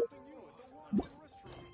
something new at the Wanton Restaurant.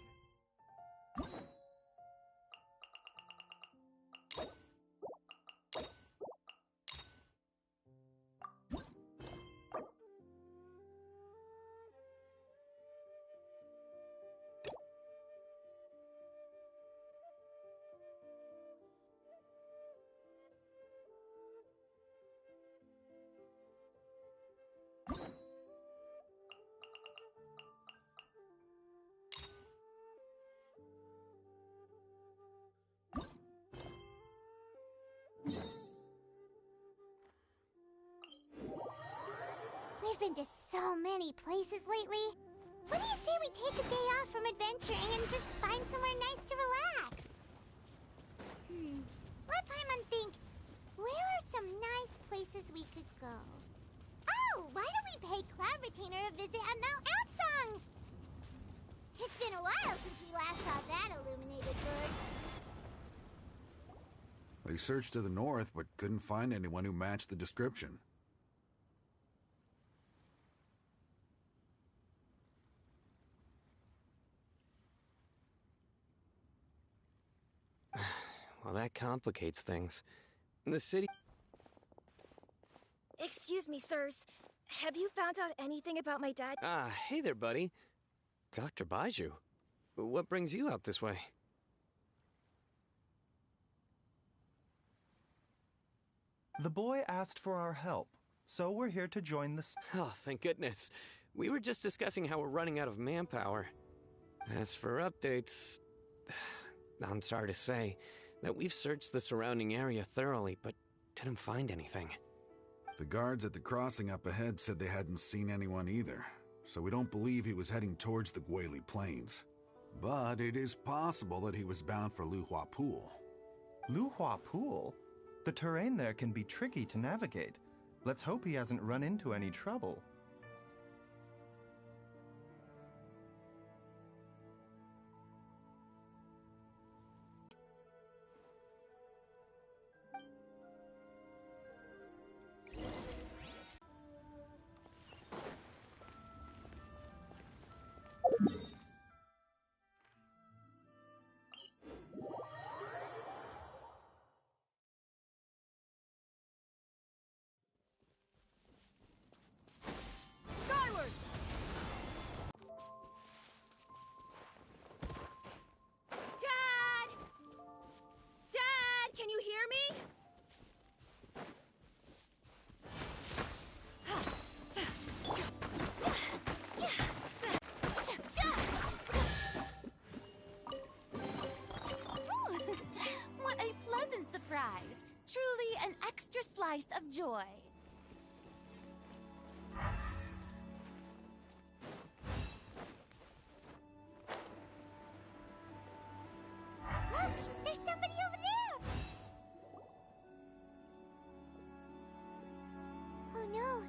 We've been to so many places lately. What do you say we take a day off from adventuring and just find somewhere nice to relax? Let Paimon think. Where are some nice places we could go? Oh, why don't we pay Cloud Retainer a visit at Mount Atsong? It's been a while since we last saw that illuminated bird. They searched to the north, but couldn't find anyone who matched the description. Well, that complicates things. The city... Excuse me, sirs. Have you found out anything about my dad? Ah, hey there, buddy. Dr. Baiju. What brings you out this way? The boy asked for our help, so we're here to join the... Oh, thank goodness. We were just discussing how we're running out of manpower. As for updates... I'm sorry to say that we've searched the surrounding area thoroughly, but didn't find anything. The guards at the crossing up ahead said they hadn't seen anyone either, so we don't believe he was heading towards the Guili Plains. But it is possible that he was bound for Luhua Pool. Luhua Pool? The terrain there can be tricky to navigate. Let's hope he hasn't run into any trouble. Skyward! Dad! Dad, can you hear me? What a pleasant surprise! Truly an extra slice of joy. Look, there's somebody over there! Oh no,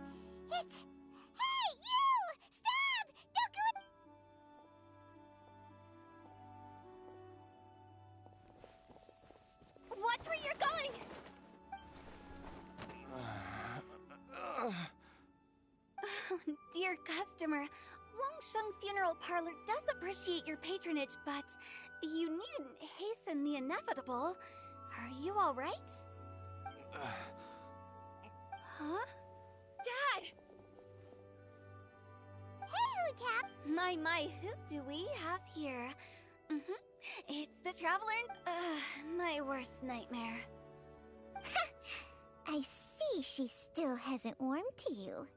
it's... Hey, you! Stop! Don't go in... Watch where you're going! Oh, dear customer, Wangsheng Funeral Parlor does appreciate your patronage, but you needn't hasten the inevitable. Are you all right? Huh? Dad! Hey, Hootap! My, who do we have here? It's the Traveler, my worst nightmare. I see she still hasn't warmed to you.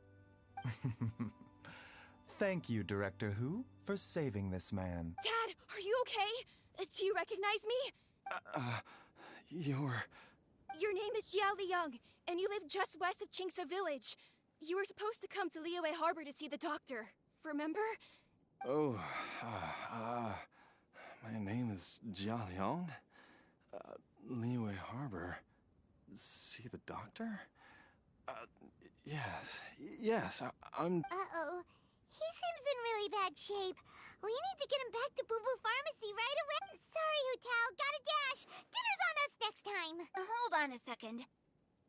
Thank you, Director Hu, for saving this man. Dad, are you okay? Do you recognize me? You're... Your name is Jiao Liang, and you live just west of Qingse Village. You were supposed to come to Liyue Harbor to see the doctor, remember? Oh, my name is Jia Liang. Liyue Harbor. See the doctor? Yes, I'm... Uh-oh. He seems in really bad shape. We need to get him back to Boo Boo Pharmacy right away. Sorry, Hutao. Gotta dash. Dinner's on us next time. Hold on a second.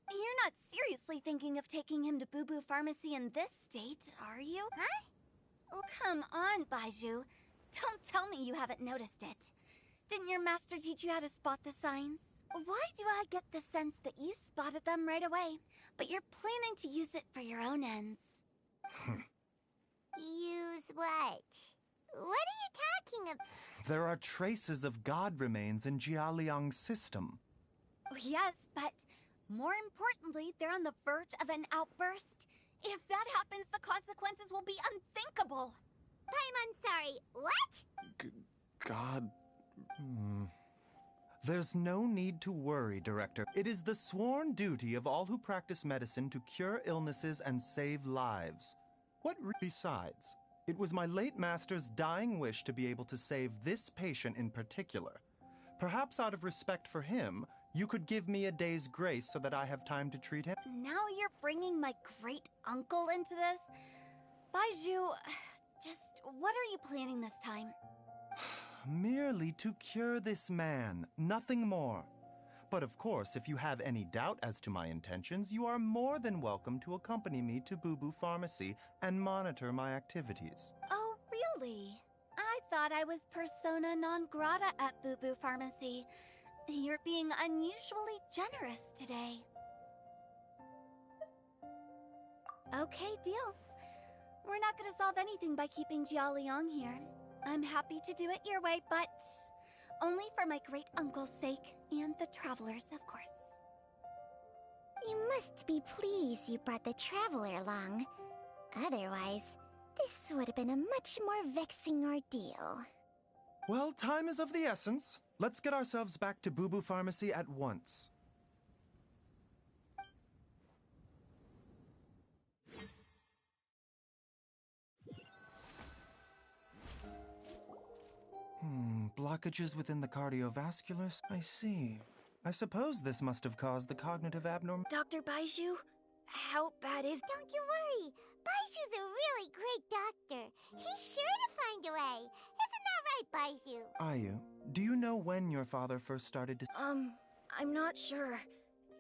You're not seriously thinking of taking him to Boo Boo Pharmacy in this state, are you? Huh? Oh, come on, Baiju. Don't tell me you haven't noticed it. Didn't your master teach you how to spot the signs? Why do I get the sense that you spotted them right away, but you're planning to use it for your own ends? Use what? What are you talking about? There are traces of god remains in Jialiang's system. Oh, yes, but more importantly, they're on the verge of an outburst. If that happens, the consequences will be unthinkable. I'm sorry, what? God. There's no need to worry, Director. It is the sworn duty of all who practice medicine to cure illnesses and save lives. Besides, it was my late master's dying wish to be able to save this patient in particular. Perhaps out of respect for him, you could give me a day's grace so that I have time to treat him? Now you're bringing my great-uncle into this? Baiju, just what are you planning this time? Merely to cure this man, nothing more. But of course, if you have any doubt as to my intentions, you are more than welcome to accompany me to Boo Boo Pharmacy and monitor my activities. Oh, really? I thought I was persona non grata at Boo Boo Pharmacy. You're being unusually generous today. Okay, deal. We're not gonna solve anything by keeping Jialiang here. I'm happy to do it your way, but only for my great-uncle's sake and the travelers, of course. You must be pleased you brought the traveler along. Otherwise, this would have been a much more vexing ordeal. Well, time is of the essence. Let's get ourselves back to Boo Boo Pharmacy at once. Blockages within the cardiovascular. I see. I suppose this must have caused the cognitive abnorm. Dr. Baiju, how bad is... Don't you worry. Baiju's a really great doctor. He's sure to find a way. Isn't that right, Baiju? Ayu, do you know when your father first started to... I'm not sure.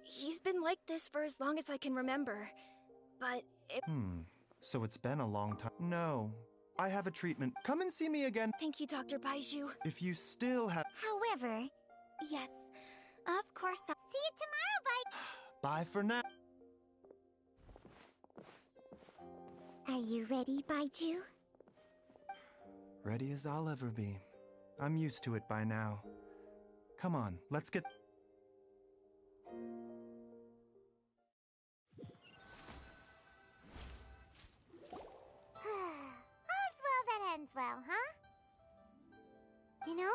He's been like this for as long as I can remember. But it... So it's been a long time. No. I have a treatment. Come and see me again. Thank you, Dr. Baiju. If you still have... However... Yes, of course. See you tomorrow, Bye for now. Are you ready, Baiju? Ready as I'll ever be. I'm used to it by now. Come on, let's get... All's well that ends well, huh? You know,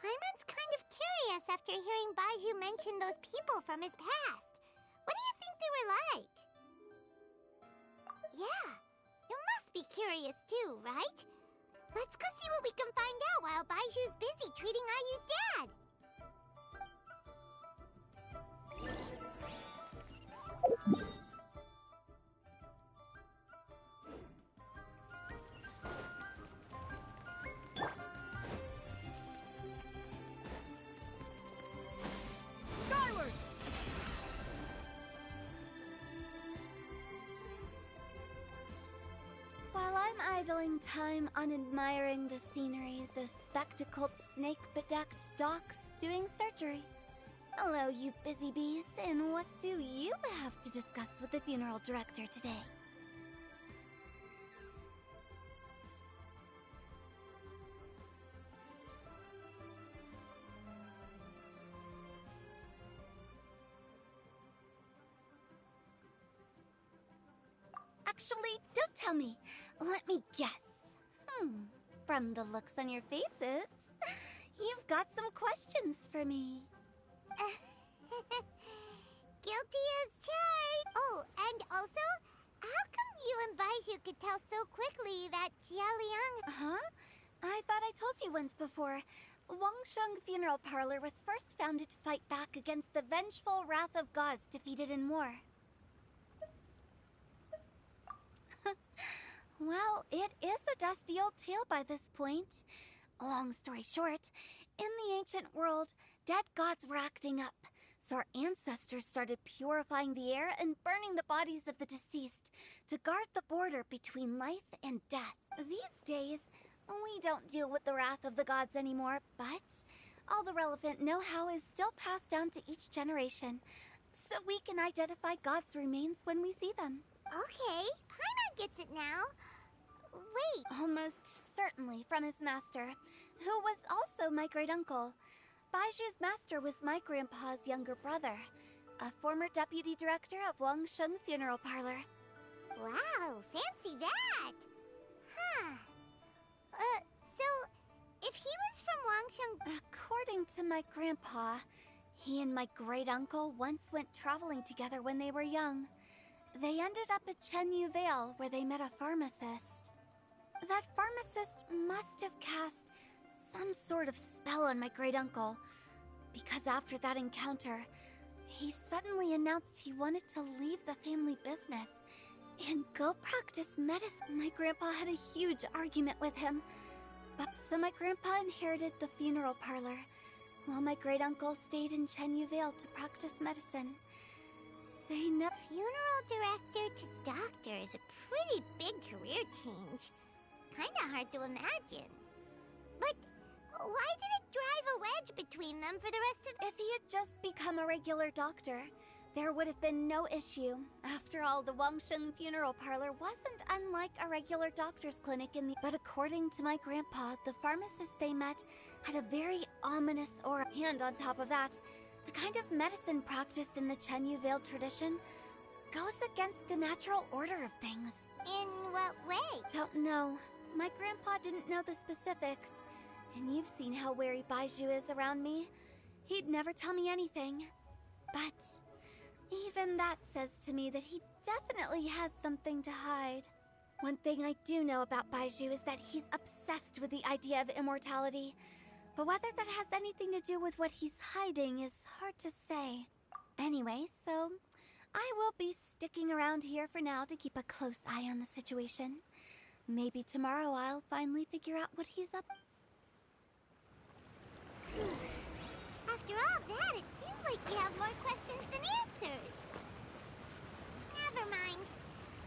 Paimon's kind of curious after hearing Baiju mention those people from his past. What do you think they were like? Yeah, you must be curious too, right? Let's go see what we can find out while Baiju's busy treating Ayu's dad. Skyward! While I'm idling time on admiring the scenery, the spectacled snake-bedecked docs doing surgery. Hello, you busy bees, and what do you have to discuss with the funeral director today? Actually, don't tell me. Let me guess. From the looks on your faces, you've got some questions for me. Guilty as charged. Oh, and also, how come you and Baiju could tell so quickly that Jialiang... Huh? I thought I told you once before. Wangsheng Funeral Parlor was first founded to fight back against the vengeful wrath of gods defeated in war. Well, it is a dusty old tale by this point. Long story short, in the ancient world, dead gods were acting up, So our ancestors started purifying the air and burning the bodies of the deceased to guard the border between life and death. These days, we don't deal with the wrath of the gods anymore, but all the relevant know-how is still passed down to each generation, so we can identify God's remains when we see them. Okay, Paimon gets it now. Wait, Almost certainly from his master, who was also my great-uncle. Baiju's master was my grandpa's younger brother, a former deputy director of Wangsheng Funeral Parlor. wow, fancy that. Huh. So, if he was from Wangsheng... According to my grandpa, he and my great-uncle once went traveling together when they were young. They ended up at Chenyu Vale, where they met a pharmacist. That pharmacist must have cast some sort of spell on my great-uncle, because after that encounter, he suddenly announced he wanted to leave the family business and go practice medicine. My grandpa had a huge argument with him, so my grandpa inherited the funeral parlor, while my great-uncle stayed in Chenyu Vale to practice medicine. They never... Funeral director to doctor is a pretty big career change. Kinda hard to imagine. But why did it drive a wedge between them for the rest of... If he had just become a regular doctor, there would have been no issue. After all, the Wangsheng Funeral Parlor wasn't unlike a regular doctor's clinic in the... But according to my grandpa, the pharmacist they met had a very ominous aura. And on top of that, the kind of medicine practiced in the Chenyu Vale tradition goes against the natural order of things. In what way? Don't know. My grandpa didn't know the specifics. And you've seen how wary Baizhu is around me. He'd never tell me anything. But even that says to me that he definitely has something to hide. One thing I do know about Baizhu is that he's obsessed with the idea of immortality. But whether that has anything to do with what he's hiding is hard to say. Anyway, so I will be sticking around here for now to keep a close eye on the situation. Maybe tomorrow I'll finally figure out what he's up. After all that, it seems like we have more questions than answers. Never mind.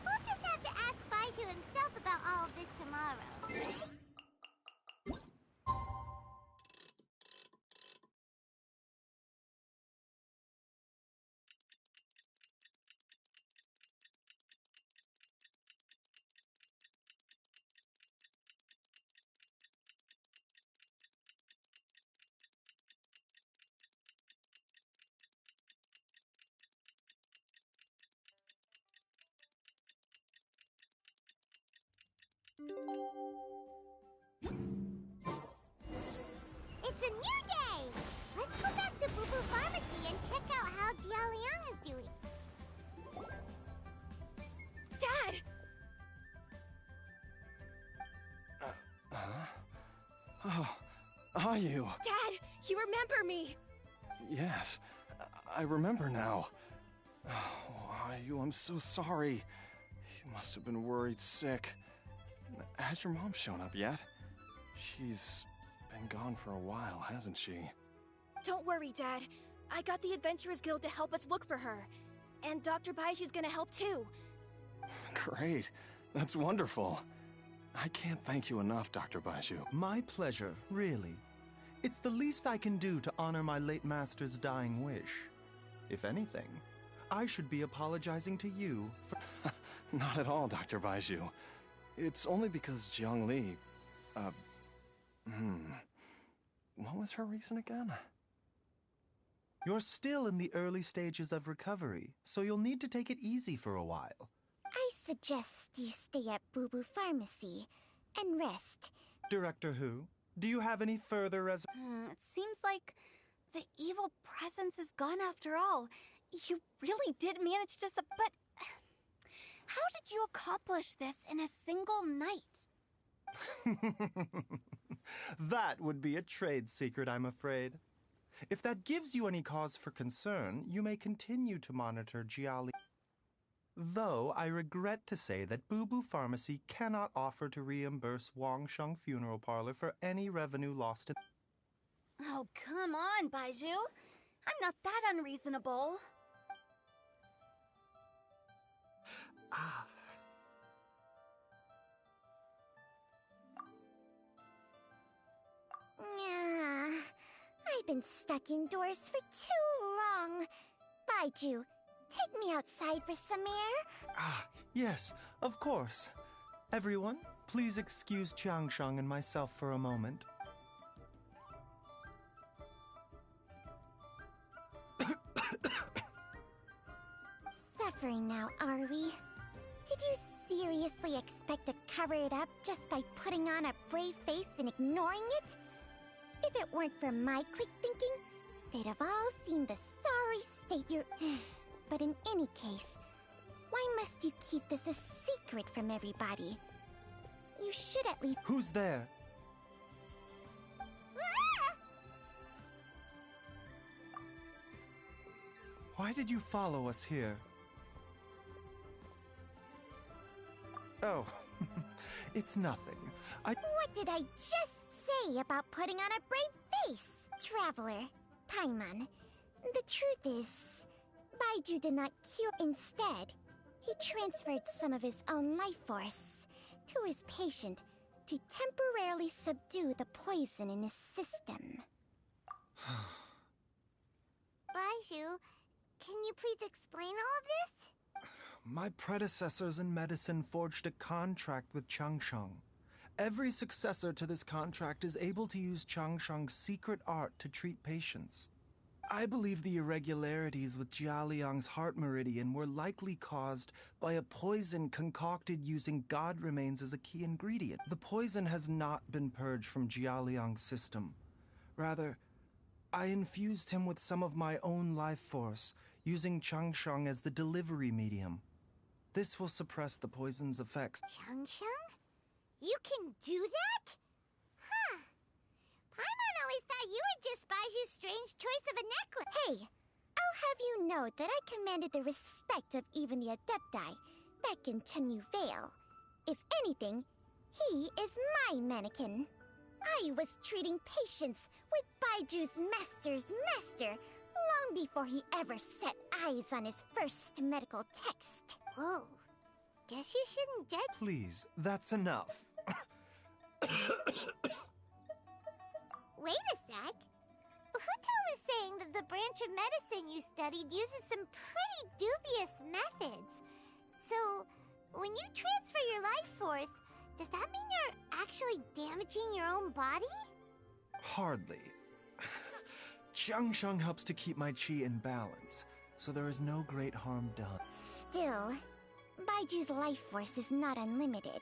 We'll just have to ask Baizhu himself about all of this tomorrow. It's a new day! Let's go back to Boo Boo Pharmacy and check out how Jia Liang is doing. Dad! Oh, are you? Dad, you remember me! Yes, I remember now. Oh, Ayu, I'm so sorry. You must have been worried sick. Has your mom shown up yet? She's been gone for a while, hasn't she? Don't worry, Dad. I got the Adventurers Guild to help us look for her. And Dr. Baiju's gonna help too. Great. That's wonderful. I can't thank you enough, Dr. Baizhu. My pleasure, really. It's the least I can do to honor my late master's dying wish. If anything, I should be apologizing to you for... Not at all, Dr. Baizhu. It's only because Jiang Li... What was her reason again? You're still in the early stages of recovery, so you'll need to take it easy for a while. I suggest you stay at Boo Boo Pharmacy and rest. Director Hu, do you have any further It seems like the evil presence is gone after all. You really did manage to but how did you accomplish this in a single night? That would be a trade secret, I'm afraid. If that gives you any cause for concern, you may continue to monitor Jia Li. Though I regret to say that Boo Boo Pharmacy cannot offer to reimburse Wangsheng Funeral Parlor for any revenue lost in... Oh, come on, Baizhu. I'm not that unreasonable. Ah. I've been stuck indoors for too long. Baiju, take me outside for some air. Ah, yes, of course. Everyone, please excuse Qiangsheng and myself for a moment. Suffering now, are we? Did you seriously expect to cover it up just by putting on a brave face and ignoring it? If it weren't for my quick thinking, they'd have all seen the sorry state you're... But in any case, why must you keep this a secret from everybody? You should at least... Who's there? Ah! Why did you follow us here? Oh, it's nothing. What did I just say about putting on a brave face? Traveler, Paimon, the truth is, Baiju did not cure. Instead, he transferred some of his own life force to his patient to temporarily subdue the poison in his system. Baiju, can you please explain all of this? My predecessors in medicine forged a contract with Qiangsheng. Every successor to this contract is able to use Qiangsheng's secret art to treat patients. I believe the irregularities with Jialiang's heart meridian were likely caused by a poison concocted using god remains as a key ingredient. The poison has not been purged from Jialiang's system. Rather, I infused him with some of my own life force, using Qiangsheng as the delivery medium. This will suppress the poison's effects. Qiangsheng? You can do that? Huh. Paimon always thought you were just Baiju's strange choice of a necklace. Hey, I'll have you know that I commanded the respect of even the Adepti back in Chenyu Vale. If anything, he is my mannequin. I was treating patients with Baiju's master's master long before he ever set eyes on his first medical text. Whoa. Guess you shouldn't judge. Please, that's enough. Wait a sec. Huto was saying that the branch of medicine you studied uses some pretty dubious methods. So, when you transfer your life force, does that mean you're actually damaging your own body? Hardly. Qiangsheng helps to keep my chi in balance, so there is no great harm done. Still, Baiju's life force is not unlimited.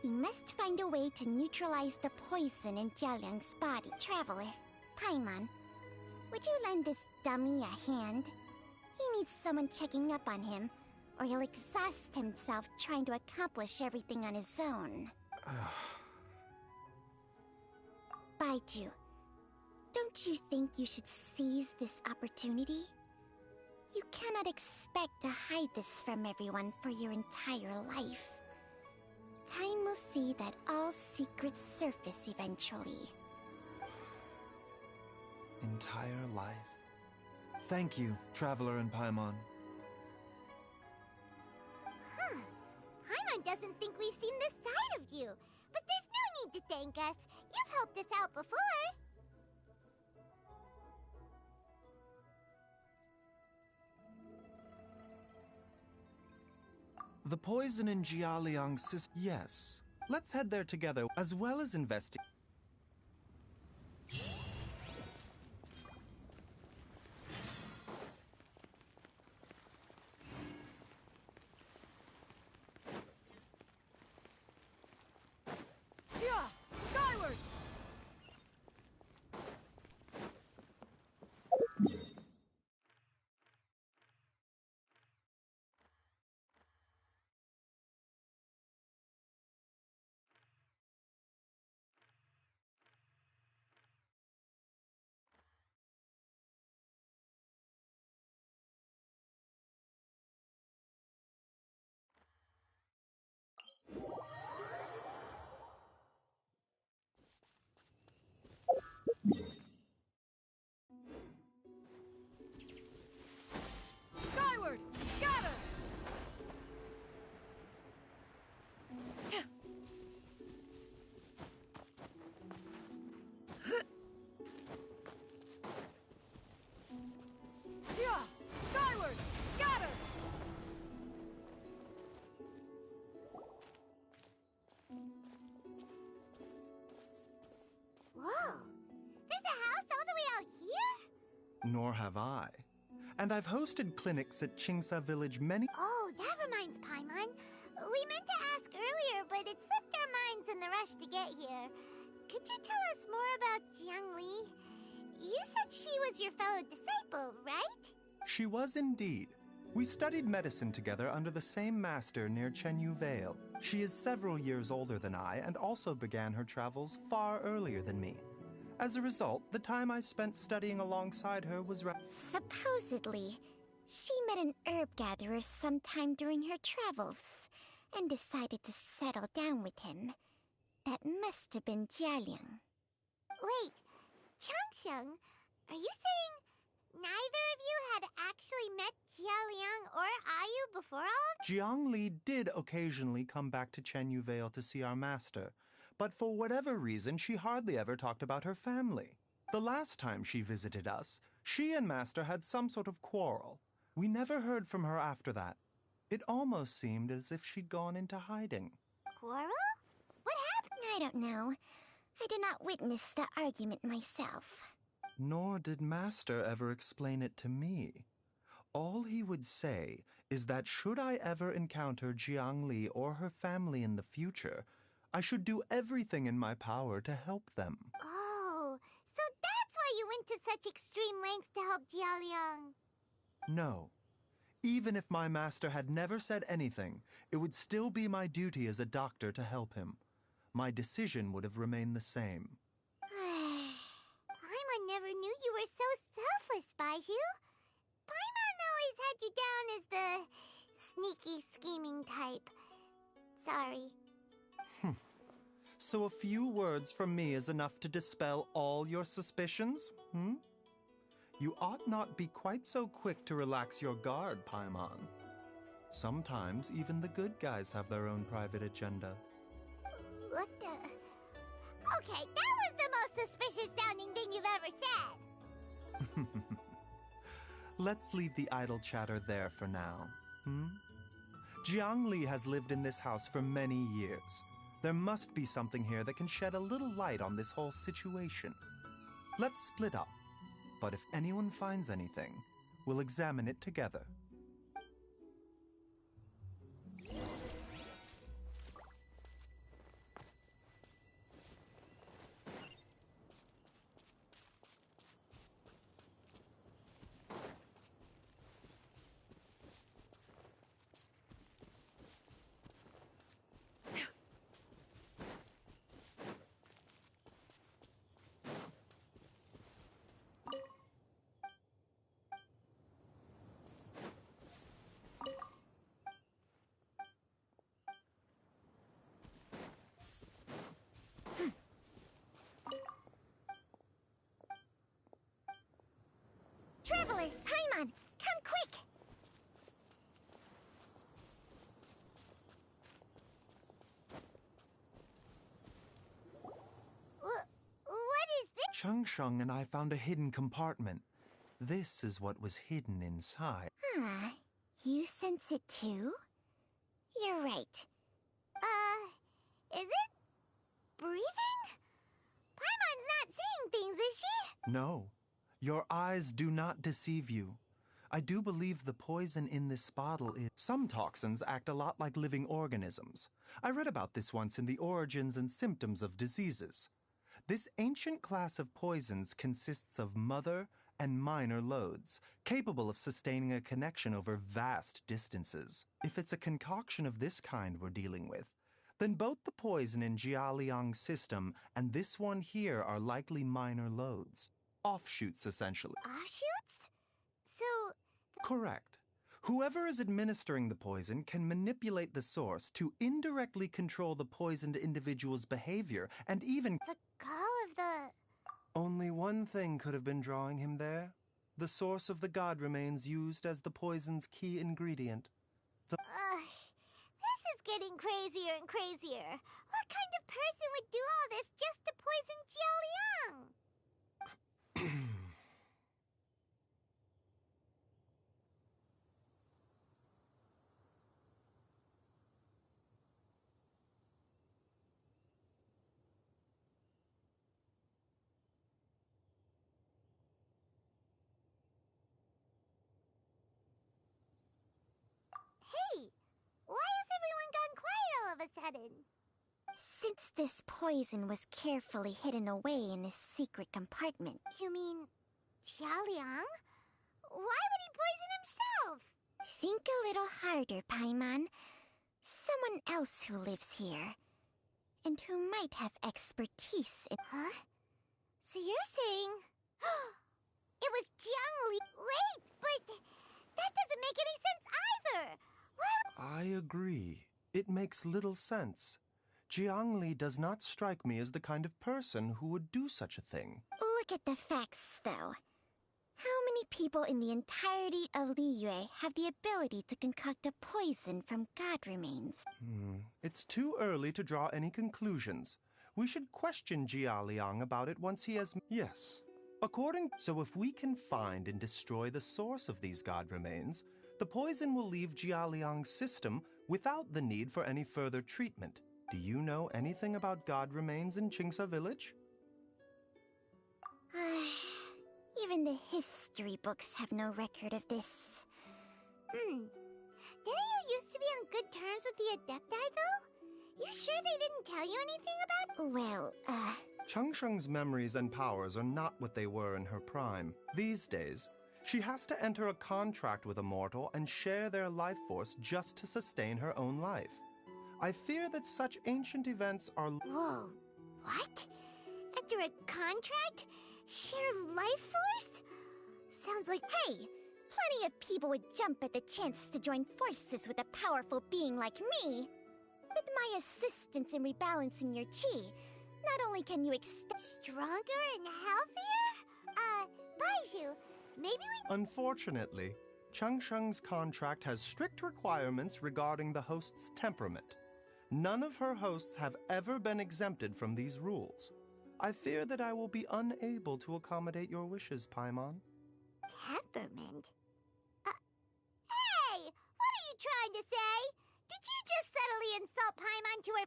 We must find a way to neutralize the poison in Jialiang's body. Traveler, Paimon, would you lend this dummy a hand? He needs someone checking up on him, or he'll exhaust himself trying to accomplish everything on his own. Baiju, don't you think you should seize this opportunity? You cannot expect to hide this from everyone for your entire life. Time will see that all secrets surface eventually. Entire life. Thank you, Traveler and Paimon. Huh. Paimon doesn't think we've seen this side of you. But there's no need to thank us. You've helped us out before. The poison in Jialiang's system. Yes. Let's head there together, as well as investigate. Yeah! Skyward! Nor have I. And I've hosted clinics at Qingsa Village many... Oh, that reminds Paimon. We meant to ask earlier, but it slipped our minds in the rush to get here. Could you tell us more about Jiang Li? You said she was your fellow disciple, right? She was indeed. We studied medicine together under the same master near Chenyu Vale. She is several years older than I and also began her travels far earlier than me. As a result, the time I spent studying alongside her was Supposedly, she met an herb gatherer sometime during her travels and decided to settle down with him. That must have been Jialiang. Wait, Changsheng, are you saying neither of you had actually met Jialiang or Ayu before all? Jiang Li did occasionally come back to Chenyu Vale to see our master, but for whatever reason, she hardly ever talked about her family. The last time she visited us, she and Master had some sort of quarrel. We never heard from her after that. It almost seemed as if she'd gone into hiding. Quarrel? What happened? I don't know. I did not witness the argument myself. Nor did Master ever explain it to me. All he would say is that should I ever encounter Jiang Li or her family in the future, I should do everything in my power to help them. Oh, so that's why you went to such extreme lengths to help Jialiang. No. Even if my master had never said anything, it would still be my duty as a doctor to help him. My decision would have remained the same. Paimon never knew you were so selfless, Baizhu. Paimon always had you down as the sneaky, scheming type. Sorry. So a few words from me is enough to dispel all your suspicions, You ought not be quite so quick to relax your guard, Paimon. Sometimes even the good guys have their own private agenda. What the... Okay, that was the most suspicious sounding thing you've ever said. Let's leave the idle chatter there for now, Jiang Li has lived in this house for many years. There must be something here that can shed a little light on this whole situation. Let's split up, but if anyone finds anything, we'll examine it together. Traveler, Paimon, come quick! What is this? Changsheng and I found a hidden compartment. This is what was hidden inside. You sense it too? You're right. Is it breathing? Paimon's not seeing things, is she? No, your eyes do not deceive you. I do believe the poison in this bottle is... Some toxins act a lot like living organisms. I read about this once in the Origins and Symptoms of Diseases. This ancient class of poisons consists of mother and minor loads, capable of sustaining a connection over vast distances. If it's a concoction of this kind we're dealing with, then both the poison in Jialiang's system and this one here are likely minor loads. Offshoots, essentially. Offshoots? So... Correct. Whoever is administering the poison can manipulate the source to indirectly control the poisoned individual's behavior and even... The call of the... Only one thing could have been drawing him there. The source of the god remains used as the poison's key ingredient. This is getting crazier and crazier. What kind of person would do all this just to poison Jialiang? everyone gone quiet all of a sudden? Since this poison was carefully hidden away in his secret compartment. You mean Jialiang? Why would he poison himself? Think a little harder, Paimon. Someone else who lives here, and who might have expertise in— Huh? So you're saying it was Jiang Li? Wait, but that doesn't make any sense either. Why? I agree. It makes little sense. Jiang Li does not strike me as the kind of person who would do such a thing. Look at the facts, though. How many people in the entirety of Liyue have the ability to concoct a poison from god remains? It's too early to draw any conclusions. We should question Jia Liang about it once he has— Yes. So if we can find and destroy the source of these god remains, the poison will leave Jia Liang's system without the need for any further treatment. Do you know anything about god remains in Qingce Village? Even the history books have no record of this. Didn't you used to be on good terms with the Adepti, though? You sure they didn't tell you anything about— Well, Changsheng's memories and powers are not what they were in her prime. These days, she has to enter a contract with a mortal and share their life force just to sustain her own life. I fear that such ancient events are— Whoa, what? Enter a contract? Share life force? Sounds like— hey! Plenty of people would jump at the chance to join forces with a powerful being like me. With my assistance in rebalancing your chi, not only can you stronger and healthier? Baizhu, maybe we— Unfortunately, Changsheng's contract has strict requirements regarding the host's temperament. None of her hosts have ever been exempted from these rules. I fear that I will be unable to accommodate your wishes, Paimon. Temperament? Hey! What are you trying to say? Did you just subtly insult Paimon to her—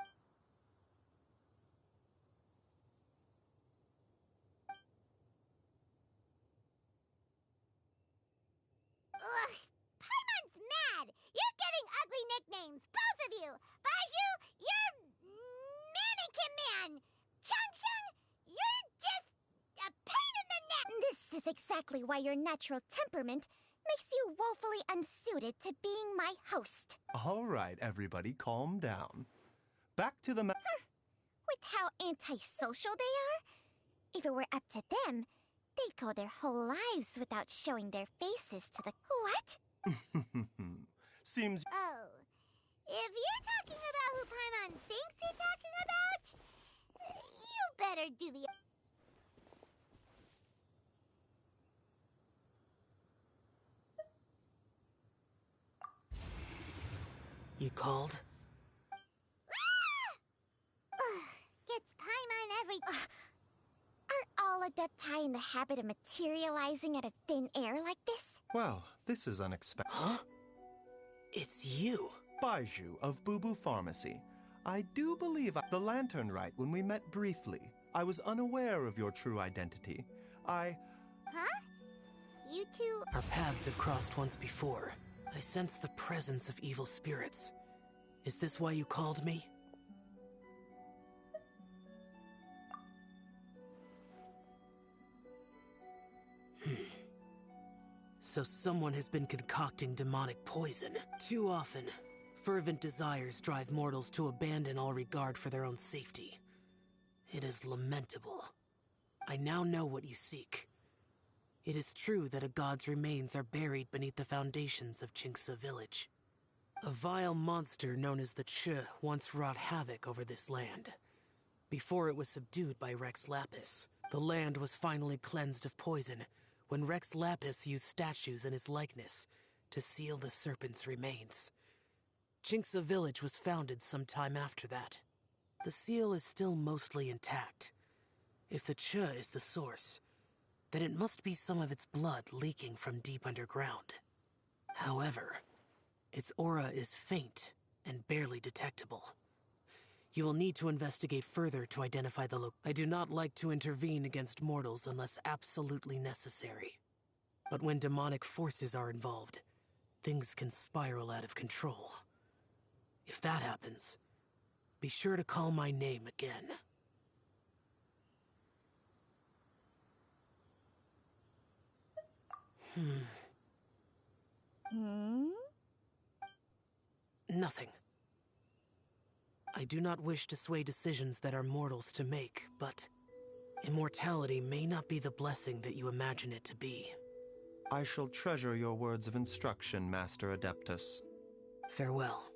Ugh! Paimon's mad! You're getting ugly nicknames, both of you! Baizhu, you're Mannequin Man! Changsheng, you're just a pain in the neck! This is exactly why your natural temperament makes you woefully unsuited to being my host. All right, everybody, calm down. Back to the With how antisocial they are, if it were up to them, they'd go their whole lives without showing their faces to the— What? Seems— Oh, if you're talking about who Paimon thinks you're talking about, you better do the— You called? Gets Paimon every— Are all Adepti in the habit of materializing out of thin air like this? Well, this is unexpected. Huh? It's you. Baizhu of Boo Boo Pharmacy. I do believe the Lantern Rite when we met briefly. I was unaware of your true identity. Huh? You two— Our paths have crossed once before. I sense the presence of evil spirits. Is this why you called me? So someone has been concocting demonic poison. Too often, fervent desires drive mortals to abandon all regard for their own safety. It is lamentable. I now know what you seek. It is true that a god's remains are buried beneath the foundations of Qingce Village. A vile monster known as the Che once wrought havoc over this land. Before it was subdued by Rex Lapis, the land was finally cleansed of poison when Rex Lapis used statues in his likeness to seal the serpent's remains. Qingce Village was founded some time after that. The seal is still mostly intact. If the Che is the source, then it must be some of its blood leaking from deep underground. However, its aura is faint and barely detectable. You will need to investigate further to identify the I do not like to intervene against mortals unless absolutely necessary. But when demonic forces are involved, things can spiral out of control. If that happens, be sure to call my name again. Nothing. I do not wish to sway decisions that are mortals to make, but immortality may not be the blessing that you imagine it to be. I shall treasure your words of instruction, Master Adeptus. Farewell.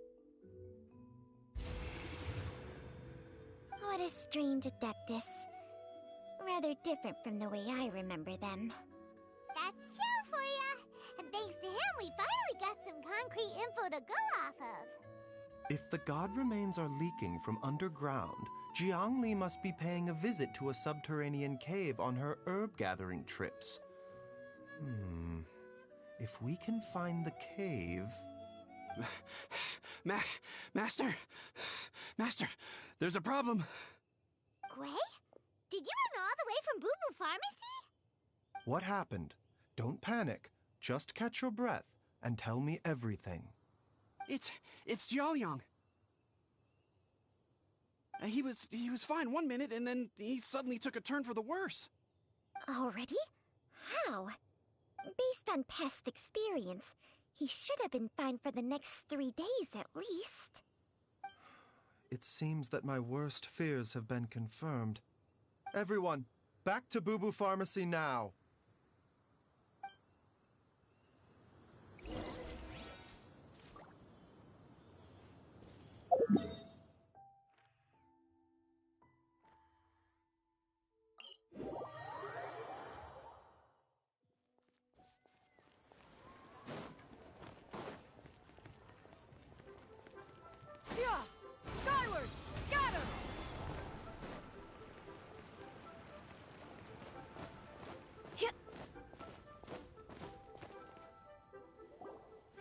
What a strange Adeptus. Rather different from the way I remember them. That's Xiao for ya! And thanks to him, we finally got some concrete info to go off of. If the god remains are leaking from underground, Jiangli must be paying a visit to a subterranean cave on her herb-gathering trips. If we can find the cave... Master! Master, there's a problem! Gui? Did you run all the way from Boo Boo Pharmacy? What happened? Don't panic. Just catch your breath and tell me everything. It's Jialiang. He was fine one minute, and then he suddenly took a turn for the worse. Already? How? Based on past experience, he should have been fine for the next 3 days at least. It seems that my worst fears have been confirmed. Everyone, back to Boo Boo Pharmacy now! Yeah! Skyward! Got him!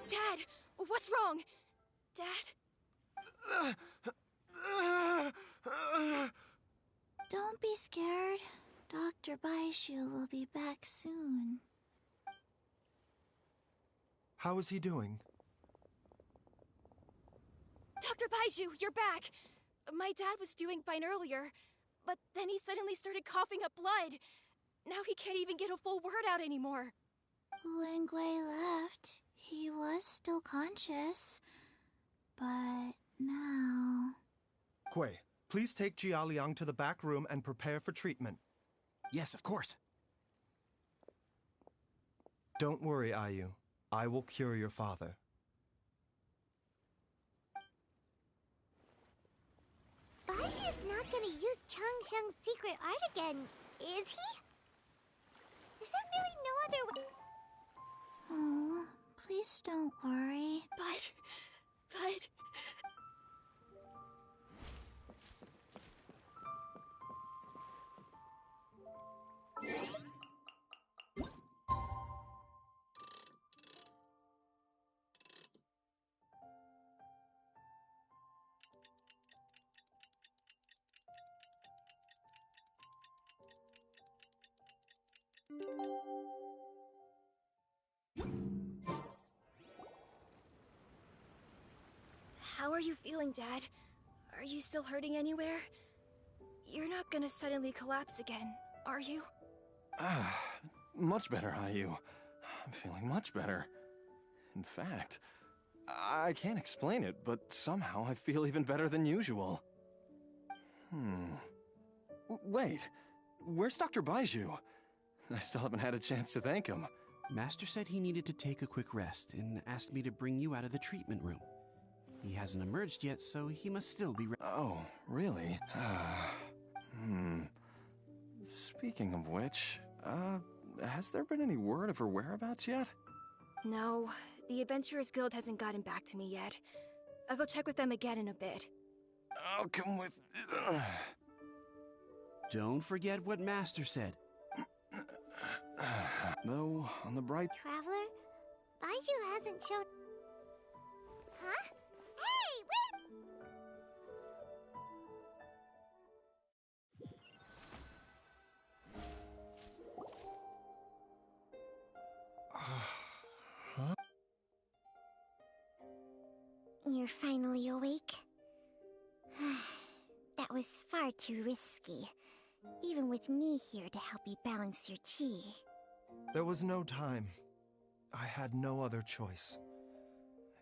Dad! What's wrong? Dad? Don't be scared. Dr. Baishu will be back soon. How is he doing? Dr. Baiju, you're back! My dad was doing fine earlier, but then he suddenly started coughing up blood. Now he can't even get a full word out anymore. When Gui left, he was still conscious. But now... Gui, please take Jialiang to the back room and prepare for treatment. Yes, of course. Don't worry, Ayu. I will cure your father. Baiju's not gonna use Changsheng's secret art again, is he? Is there really no other way? Oh, please don't worry. But... How are you feeling, Dad? Are you still hurting anywhere? You're not gonna suddenly collapse again, are you? Much better, Ayu. I'm feeling much better. In fact, I can't explain it, but somehow I feel even better than usual. Wait, where's Dr. Baiju? I still haven't had a chance to thank him. Master said he needed to take a quick rest and asked me to bring you out of the treatment room. He hasn't emerged yet, so he must still be Oh, really? Speaking of which, has there been any word of her whereabouts yet? No, the Adventurers Guild hasn't gotten back to me yet. I'll go check with them again in a bit. I'll come with... Don't forget what Master said. Though, on the bright... Traveler? Baiju hasn't shown... Huh? Hey, wait! You're you're finally awake. That was far too risky, even with me here to help you balance your chi. There was no time. I had no other choice.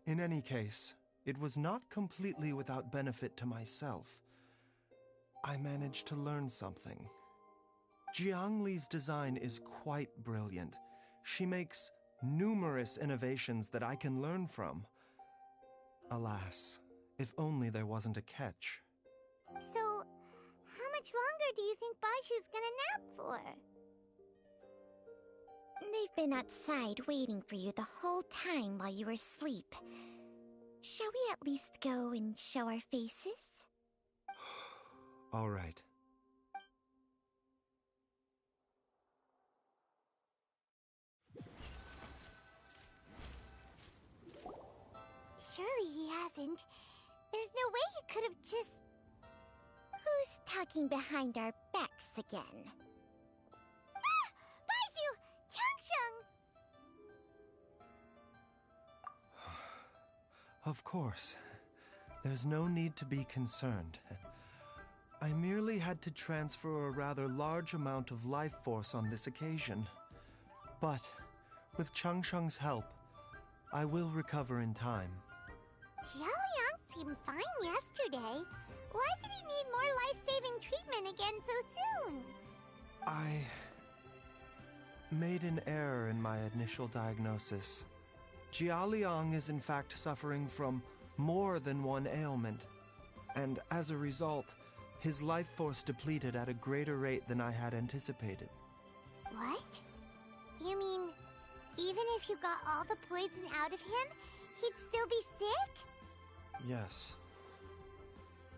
In any case, it was not completely without benefit to myself. I managed to learn something. Jiang Li's design is quite brilliant. She makes numerous innovations that I can learn from. Alas, if only there wasn't a catch. So, how much longer do you think Baishu's gonna nap for? They've been outside waiting for you the whole time while you were asleep. Shall we at least go and show our faces? All right. Surely he hasn't. There's no way he could have just... Who's talking behind our backs again? Ah! Baishu! Changsheng! Of course. There's no need to be concerned. I merely had to transfer a rather large amount of life force on this occasion. But, with Changsheng's help, I will recover in time. Jialiang seemed fine yesterday. Why did he need more life-saving treatment again so soon? I made an error in my initial diagnosis. Jialiang is in fact suffering from more than one ailment, and as a result, his life force depleted at a greater rate than I had anticipated. What? You mean, even if you got all the poison out of him, he'd still be sick? Yes.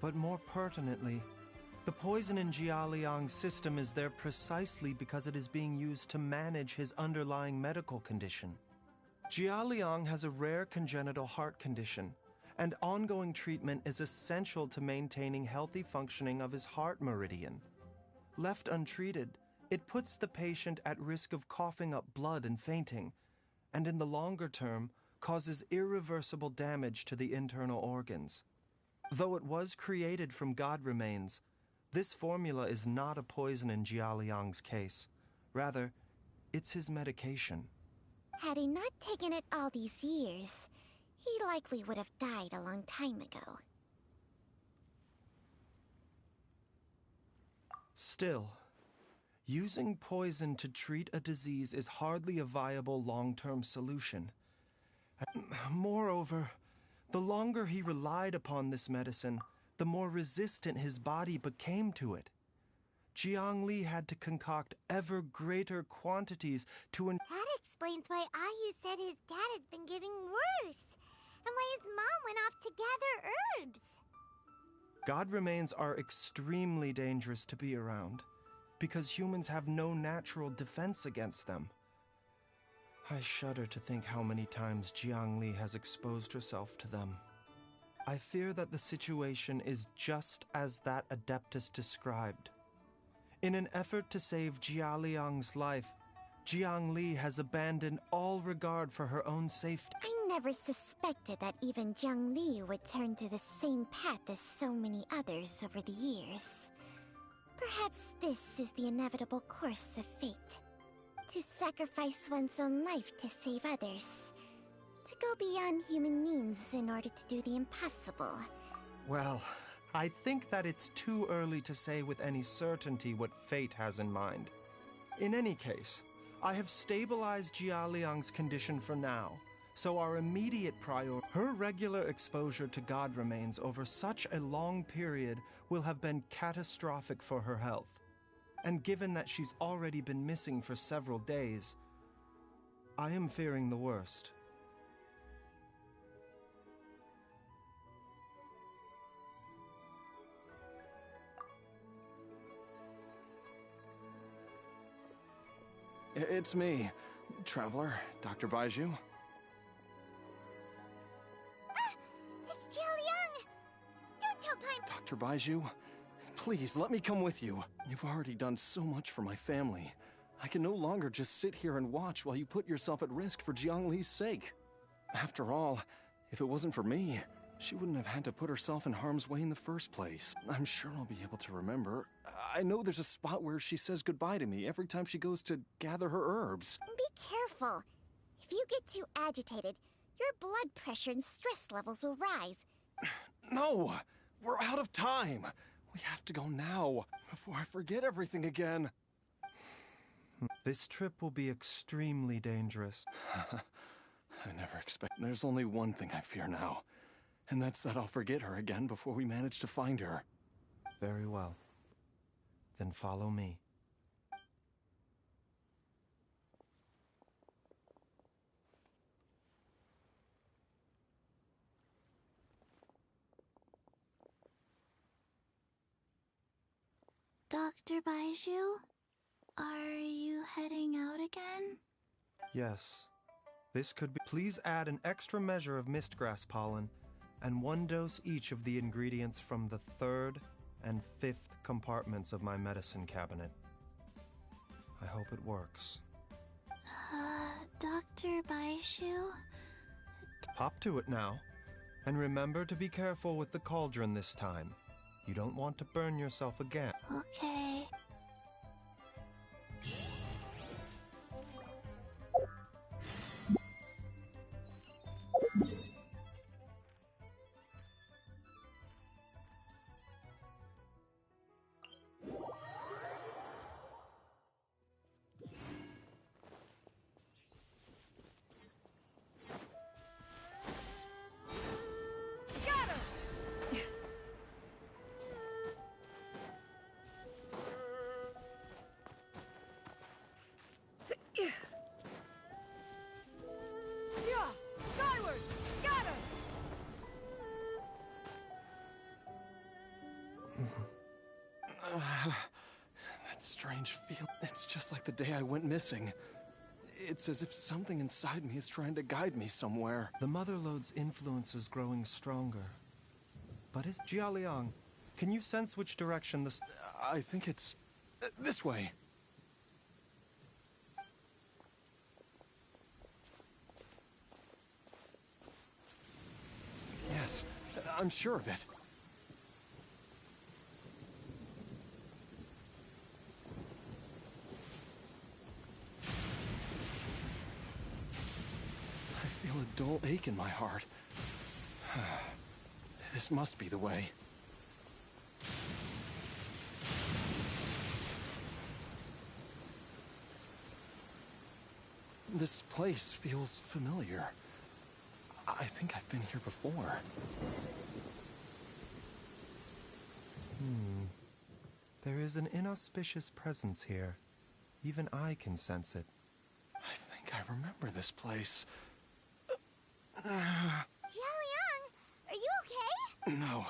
But more pertinently, the poison in Jialiang's system is there precisely because it is being used to manage his underlying medical condition. Jialiang has a rare congenital heart condition, and ongoing treatment is essential to maintaining healthy functioning of his heart meridian. Left untreated, it puts the patient at risk of coughing up blood and fainting, and in the longer term, causes irreversible damage to the internal organs. Though it was created from god remains, this formula is not a poison in Jialiang's case. Rather, it's his medication. Had he not taken it all these years, he likely would have died a long time ago. Still, using poison to treat a disease is hardly a viable long-term solution. Moreover, the longer he relied upon this medicine, the more resistant his body became to it. Jiang Li had to concoct ever greater quantities to That explains why Ayu said his dad has been getting worse, and why his mom went off to gather herbs. God remains are extremely dangerous to be around, because humans have no natural defense against them. I shudder to think how many times Jiang Li has exposed herself to them. I fear that the situation is just as that Adeptus described. In an effort to save Jialiang's life, Jiang Li has abandoned all regard for her own safety. I never suspected that even Jiang Li would turn to the same path as so many others over the years. Perhaps this is the inevitable course of fate. To sacrifice one's own life to save others. To go beyond human means in order to do the impossible. Well, I think that it's too early to say with any certainty what fate has in mind. In any case, I have stabilized Jialiang's condition for now, so our immediate priority, her regular exposure to god remains over such a long period will have been catastrophic for her health. And given that she's already been missing for several days, I am fearing the worst. It's me, Traveler, Dr. Baizhu. Ah! It's Jialiang! Don't tell Paimon! Dr. Baizhu, please let me come with you. You've already done so much for my family. I can no longer just sit here and watch while you put yourself at risk for Jiang Li's sake. After all, if it wasn't for me, she wouldn't have had to put herself in harm's way in the first place. I'm sure I'll be able to remember. I know there's a spot where she says goodbye to me every time she goes to gather her herbs. Be careful. If you get too agitated, your blood pressure and stress levels will rise. No! We're out of time! We have to go now, before I forget everything again. This trip will be extremely dangerous. I never expect. There's only one thing I fear now, and that's that I'll forget her again before we manage to find her. Very well. Then follow me. Dr. Baizhu, are you heading out again? Yes. This could be. Please add an extra measure of mistgrass pollen and 1 dose each of the ingredients from the 3rd and 5th compartments of my medicine cabinet. I hope it works. Dr. Baizhu? Hop to it now. And remember to be careful with the cauldron this time. You don't want to burn yourself again. Okay. That strange feel. It's just like the day I went missing. It's as if something inside me is trying to guide me somewhere. The Mother Lode's influence is growing stronger. But is Jialiang, can you sense which direction the... I think it's... this way. Yes, I'm sure of it. I feel a dull ache in my heart. This must be the way. This place feels familiar. I think I've been here before. There is an inauspicious presence here. Even I can sense it. I think I remember this place. Jialiang, are you okay? No,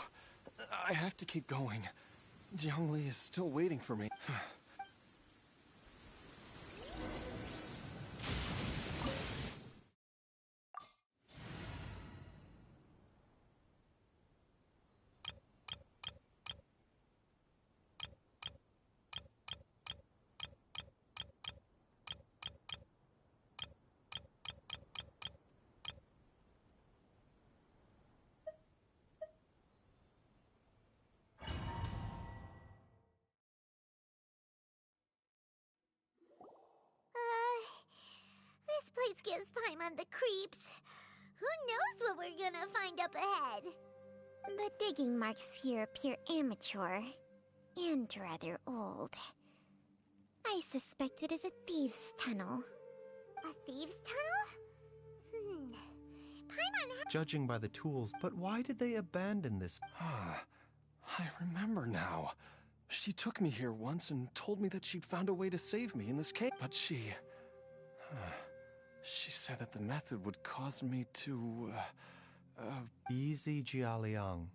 I have to keep going. Jiangli is still waiting for me. This place gives Paimon the creeps. Who knows what we're gonna find up ahead? The digging marks here appear amateur and rather old. I suspect it is a thieves' tunnel. A thieves' tunnel? Paimon Judging by the tools, but why did they abandon this? I remember now. She took me here once and told me that she'd found a way to save me in this cave. But she said that the method would cause me to, Easy, Jialiang.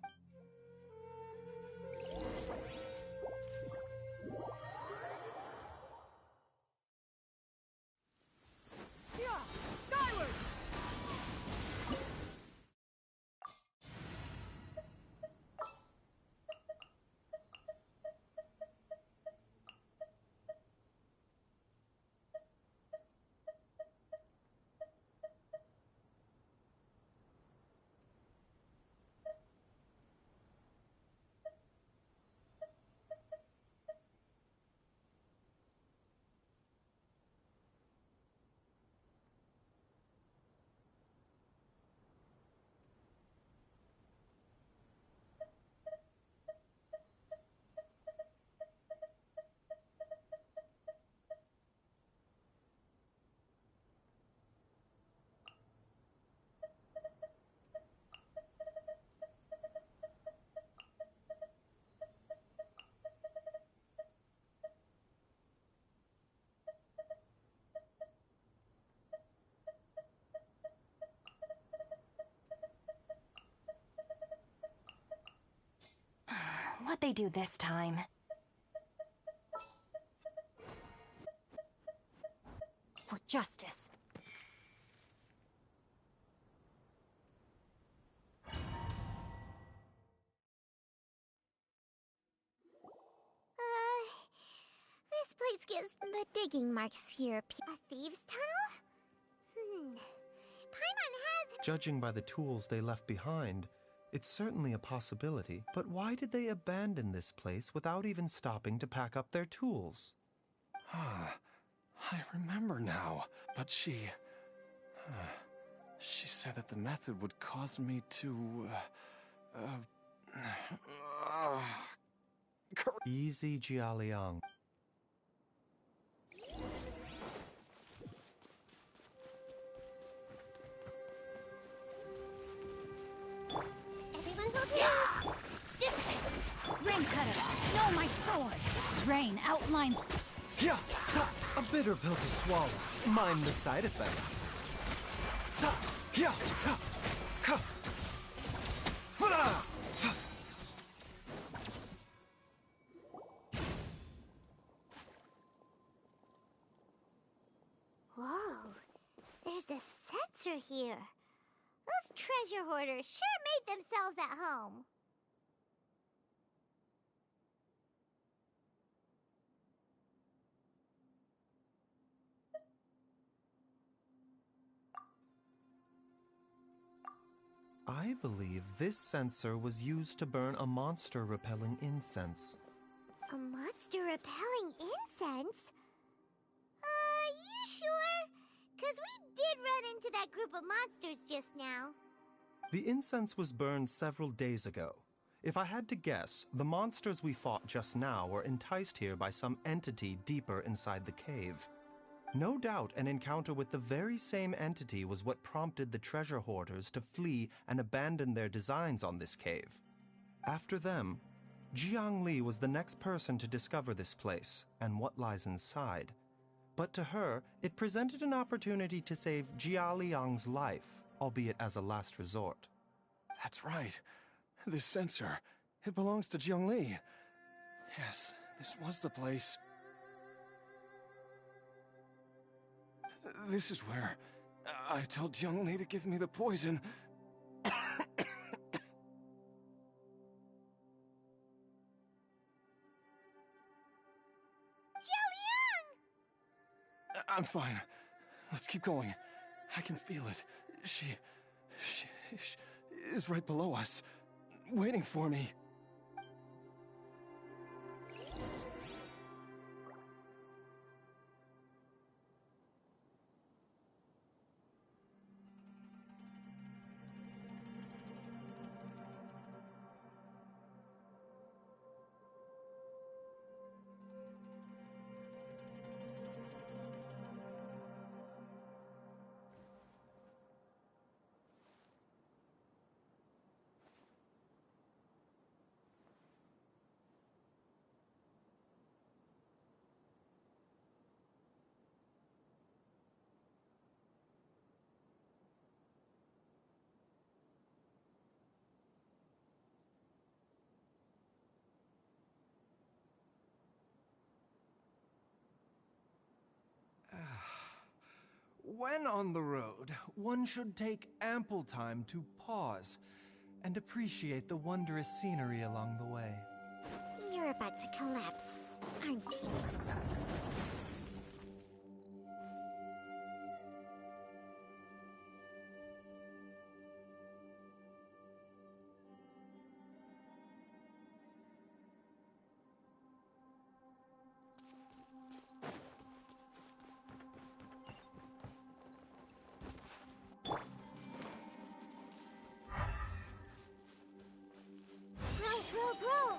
What'd they do this time? For justice. This place gives The digging marks here a thieves' tunnel? Paimon has... Judging by the tools they left behind, it's certainly a possibility. But why did they abandon this place without even stopping to pack up their tools? I remember now. But she said that the method would cause me to, Easy, Jialiang. Everyone hold hands! Dissipate! Rain cutter! No, my sword! Drain outlines... Yeah, a bitter pill to swallow. Mind the side effects. Whoa, there's a sensor here. Those treasure hoarders sure made themselves at home. I believe this sensor was used to burn a monster-repelling incense. A monster-repelling incense? You sure? 'Cause we did run into that group of monsters just now. The incense was burned several days ago. If I had to guess, the monsters we fought just now were enticed here by some entity deeper inside the cave. No doubt an encounter with the very same entity was what prompted the treasure hoarders to flee and abandon their designs on this cave. After them, Jiang Li was the next person to discover this place and what lies inside. But to her, it presented an opportunity to save Jia Liang's life, albeit as a last resort. That's right. This sensor, it belongs to Jiang Li. Yes, this was the place. This is where I told Jiang Li to give me the poison. I'm fine. Let's keep going. I can feel it. She is right below us, waiting for me. When on the road, one should take ample time to pause and appreciate the wondrous scenery along the way. You're about to collapse, aren't you? Bro.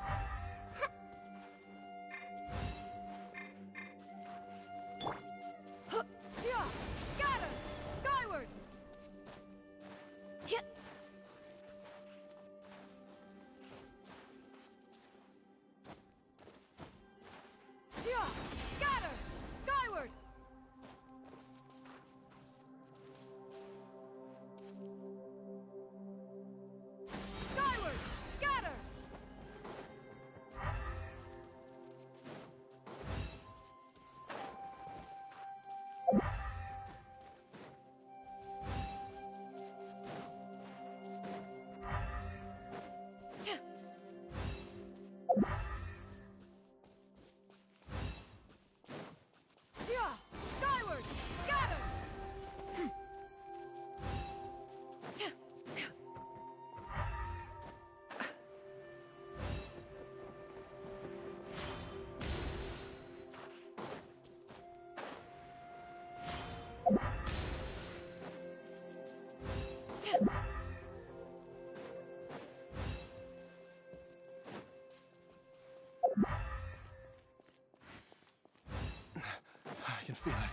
feel it.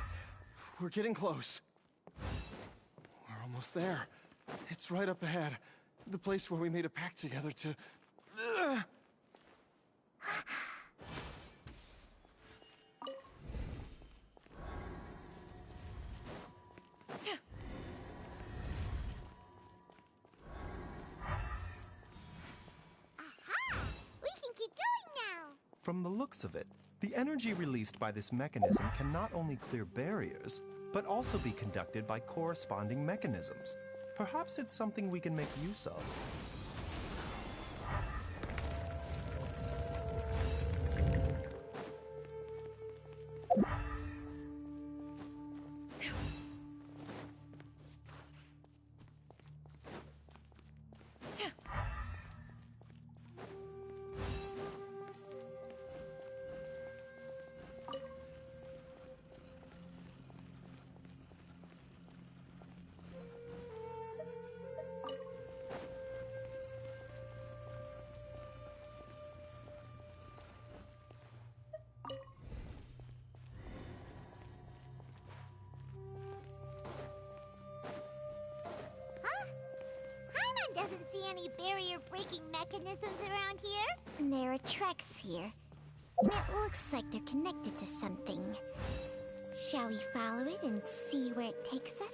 We're getting close. We're almost there. It's right up ahead. The place where we made a pact together to... Aha! We can keep going now! From the looks of it, the energy released by this mechanism can not only clear barriers, but also be conducted by corresponding mechanisms. Perhaps it's something we can make use of. Doesn't see any barrier-breaking mechanisms around here. There are tracks here, and it looks like they're connected to something. Shall we follow it and see where it takes us?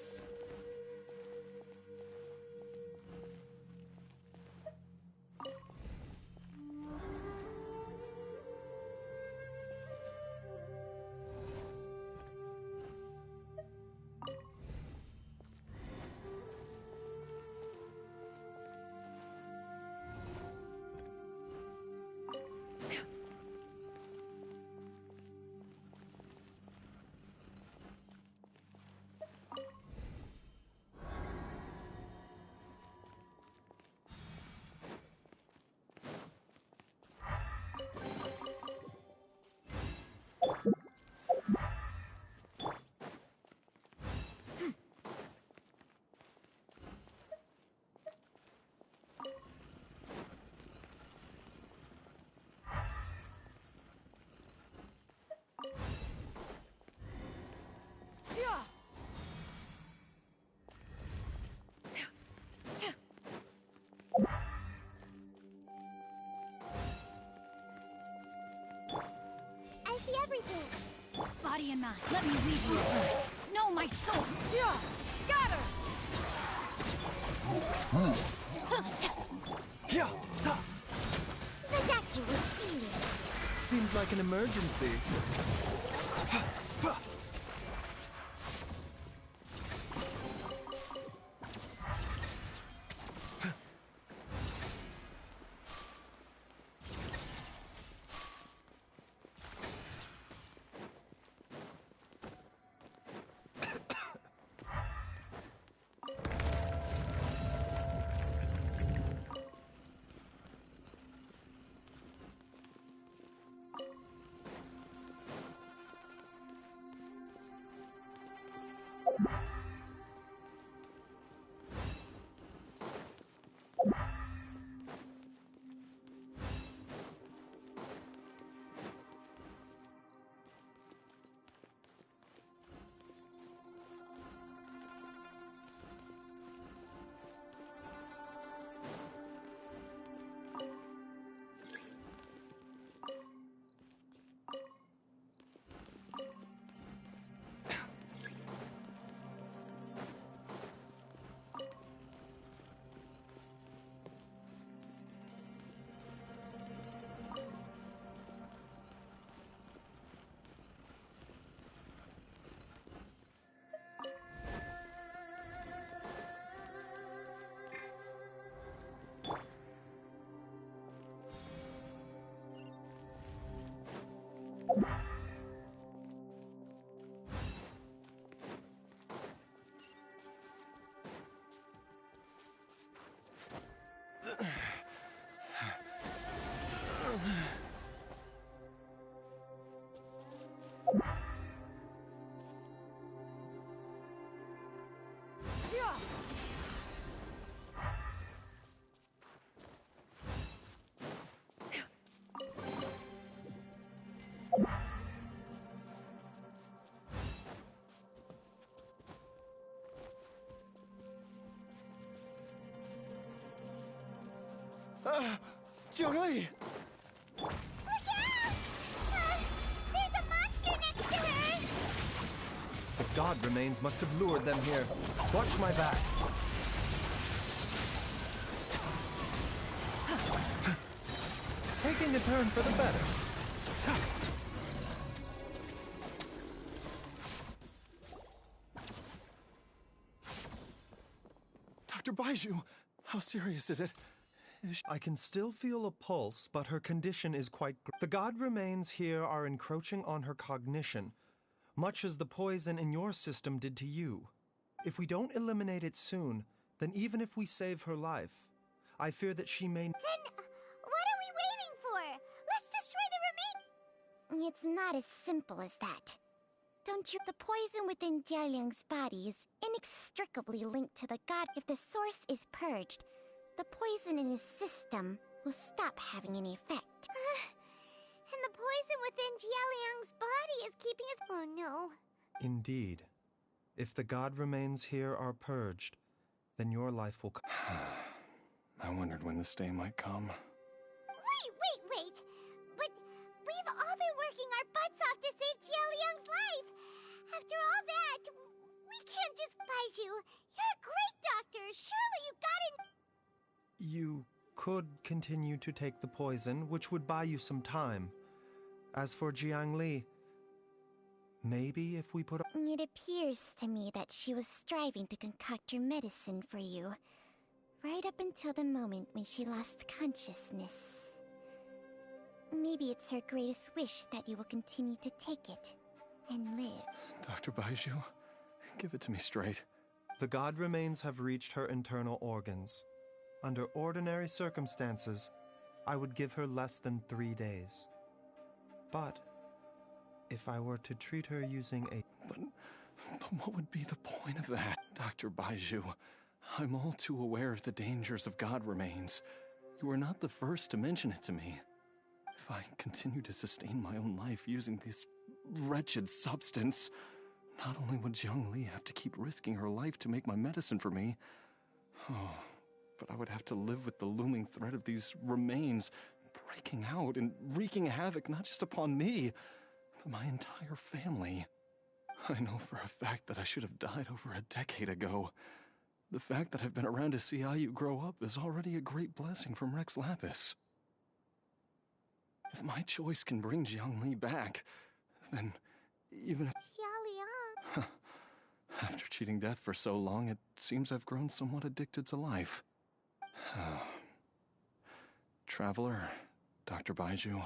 I see everything. Body and mind, let me lead you first. Know my sword. Yeah, scatter. Yeah, ta. The doctor will see you. Seems like an emergency. Jiangli! Look out! There's a monster next to her! The god remains must have lured them here. Watch my back. Taking a turn for the better. Dr. Baizhu, how serious is it? I can still feel a pulse, but her condition is quite The god remains here are encroaching on her cognition, much as the poison in your system did to you. If we don't eliminate it soon, then even if we save her life, I fear that she may... Then what are we waiting for? Let's destroy the remain... It's not as simple as that. Don't you? The poison within Jialiang's body is inextricably linked to the god. If the source is purged, the poison in his system will stop having any effect. And the poison within Jialiang's body is keeping us... Oh no. Indeed. If the god remains here are purged, then your life will come. I wondered when this day might come. Wait! But we've all been working our butts off to save Jialiang's life! After all that, we can't just... Baizhu, you're a great doctor! Surely you got it... You could continue to take the poison, which would buy you some time. As for Jiangli, maybe if we put... It appears to me that she was striving to concoct her medicine for you, right up until the moment when she lost consciousness. Maybe it's her greatest wish that you will continue to take it and live. Dr. Baizhu, give it to me straight. The god remains have reached her internal organs. Under ordinary circumstances, I would give her less than 3 days. But if I were to treat her using a... But what would be the point of that, Dr. Baizhu? I'm all too aware of the dangers of god remains. You are not the first to mention it to me. If I continue to sustain my own life using this wretched substance, not only would Jiangli have to keep risking her life to make my medicine for me, but I would have to live with the looming threat of these remains breaking out and wreaking havoc not just upon me, but my entire family. I know for a fact that I should have died over a decade ago. The fact that I've been around to see Ayu grow up is already a great blessing from Rex Lapis. If my choice can bring Jiangli back, then even if... Jialiang... After cheating death for so long, it seems I've grown somewhat addicted to life. Traveler, Dr. Baizhu,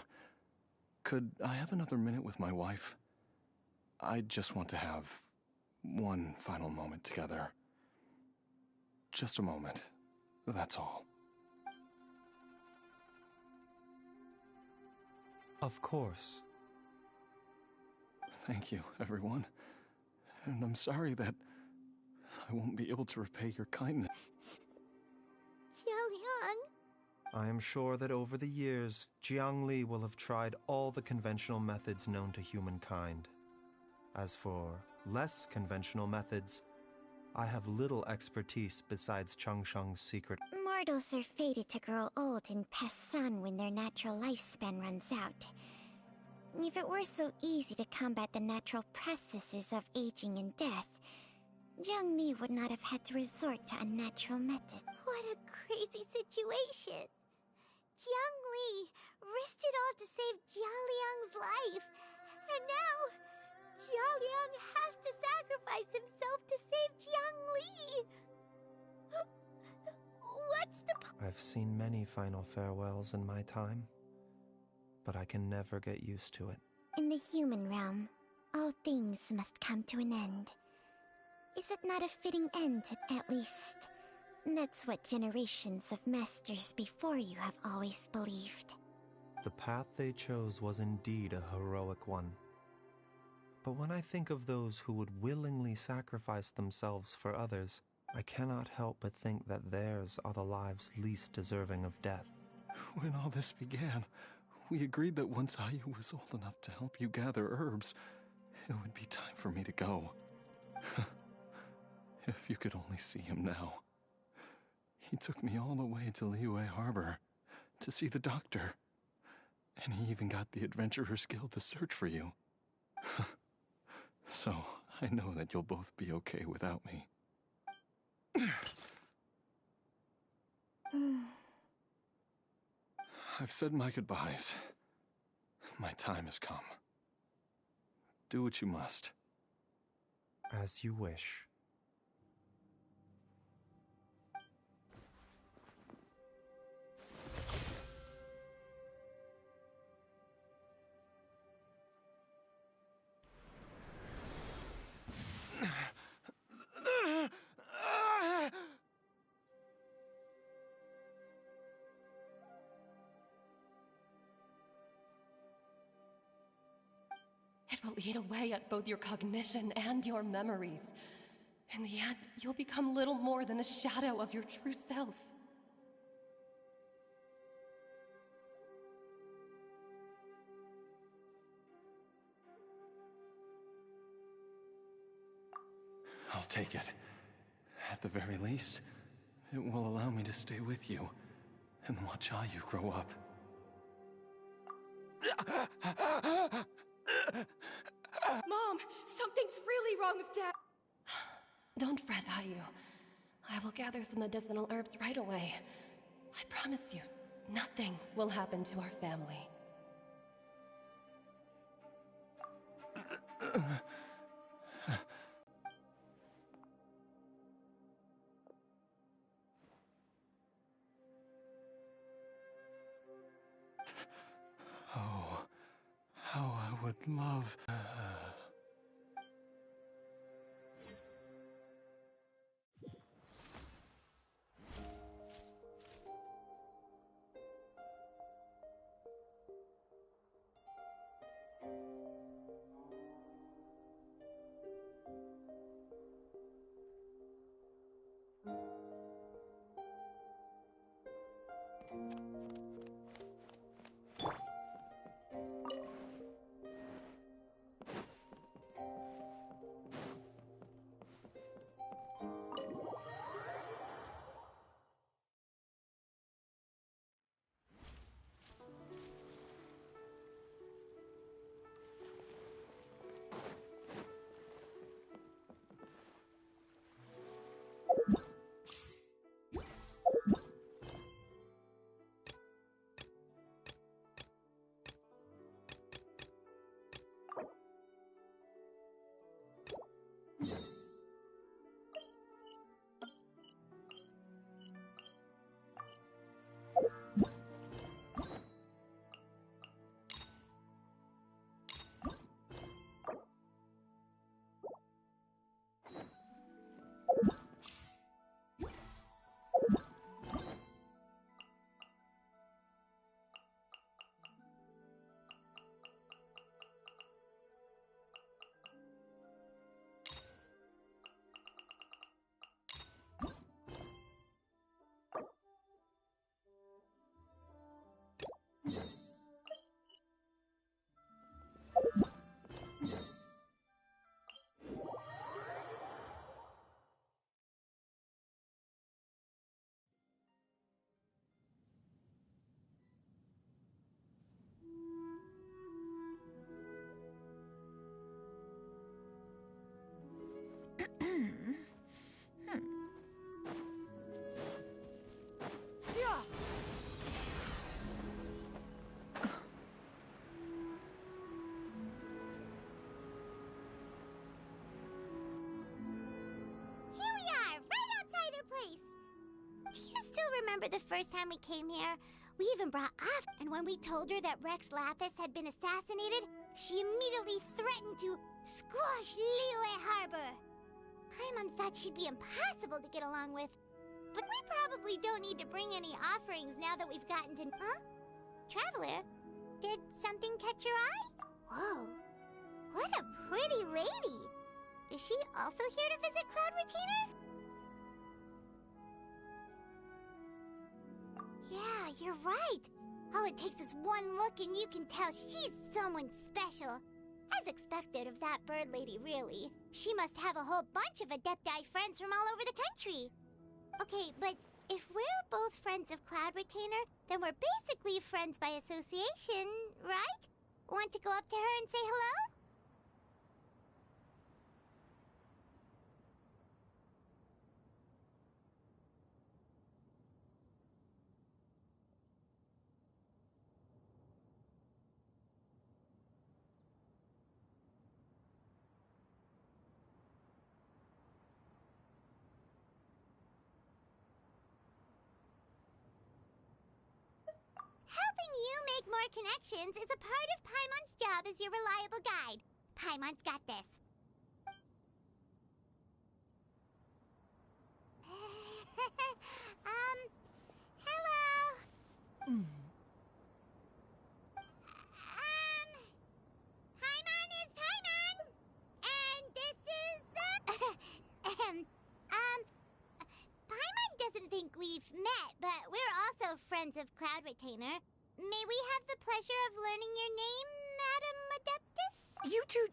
could I have another minute with my wife? I just want to have one final moment together. Just a moment, that's all. Of course. Thank you, everyone. And I'm sorry that I won't be able to repay your kindness. Jialiang... I am sure that over the years, Jiangli will have tried all the conventional methods known to humankind. As for less conventional methods, I have little expertise besides Changsheng's secret. Mortals are fated to grow old and pass on when their natural lifespan runs out. If it were so easy to combat the natural processes of aging and death, Jiangli would not have had to resort to unnatural methods. What a crazy situation! Jiangli risked it all to save Jialiang's life, and now Jialiang has to sacrifice himself to save Jiangli! What's the I've seen many final farewells in my time, but I can never get used to it. In the human realm, all things must come to an end. Is it not a fitting end, at least? That's what generations of masters before you have always believed. The path they chose was indeed a heroic one. But when I think of those who would willingly sacrifice themselves for others, I cannot help but think that theirs are the lives least deserving of death. When all this began, we agreed that once Ayu was old enough to help you gather herbs, it would be time for me to go. If you could only see him now. He took me all the way to Liyue Harbor, to see the doctor. And he even got the Adventurers Guild to search for you. So, I know that you'll both be okay without me. I've said my goodbyes. My time has come. Do what you must. As you wish. It will eat away at both your cognition and your memories. In the end, you'll become little more than a shadow of your true self. I'll take it. At the very least, it will allow me to stay with you and watch Ayu grow up. Mom, something's really wrong with Dad. Don't fret, Ayu. I will gather some medicinal herbs right away. I promise you, nothing will happen to our family. Oh, how I would love... Remember the first time we came here? We even brought Af, and when we told her that Rex Lapis had been assassinated, she immediately threatened to squash Liyue Harbor. Paimon thought she'd be impossible to get along with. But we probably don't need to bring any offerings now that we've gotten to... Huh? Traveler, did something catch your eye? Whoa, what a pretty lady! Is she also here to visit Cloud Retainer? Yeah, you're right. All it takes is one look and you can tell she's someone special. As expected of that bird lady, really. She must have a whole bunch of Adepti friends from all over the country. Okay, but If we're both friends of Cloud Retainer, then we're basically friends by association, right? Want to go up to her and say hello? Helping you make more connections is a part of Paimon's job as your reliable guide. Paimon's got this. Hello. Paimon is Paimon! And this is the... Paimon doesn't think we've met, but we're also friends of Cloud Retainer. May we have the pleasure of learning your name, Madam Adeptus? You two...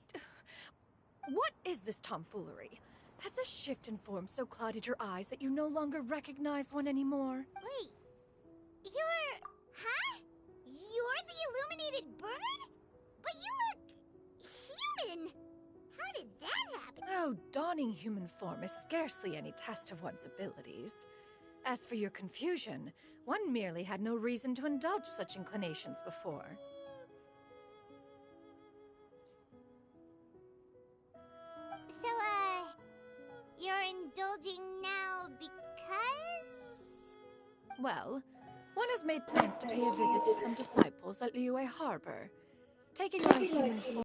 What is this tomfoolery? Has the shift in form so clouded your eyes that you no longer recognize one anymore? Wait, you're... Huh? You're the illuminated bird? But you look... human! How did that happen? Oh, donning human form is scarcely any test of one's abilities. As for your confusion, one merely had no reason to indulge such inclinations before. So, you're indulging now because... Well, one has made plans to pay a visit to some disciples at Liyue Harbor. Taking on human form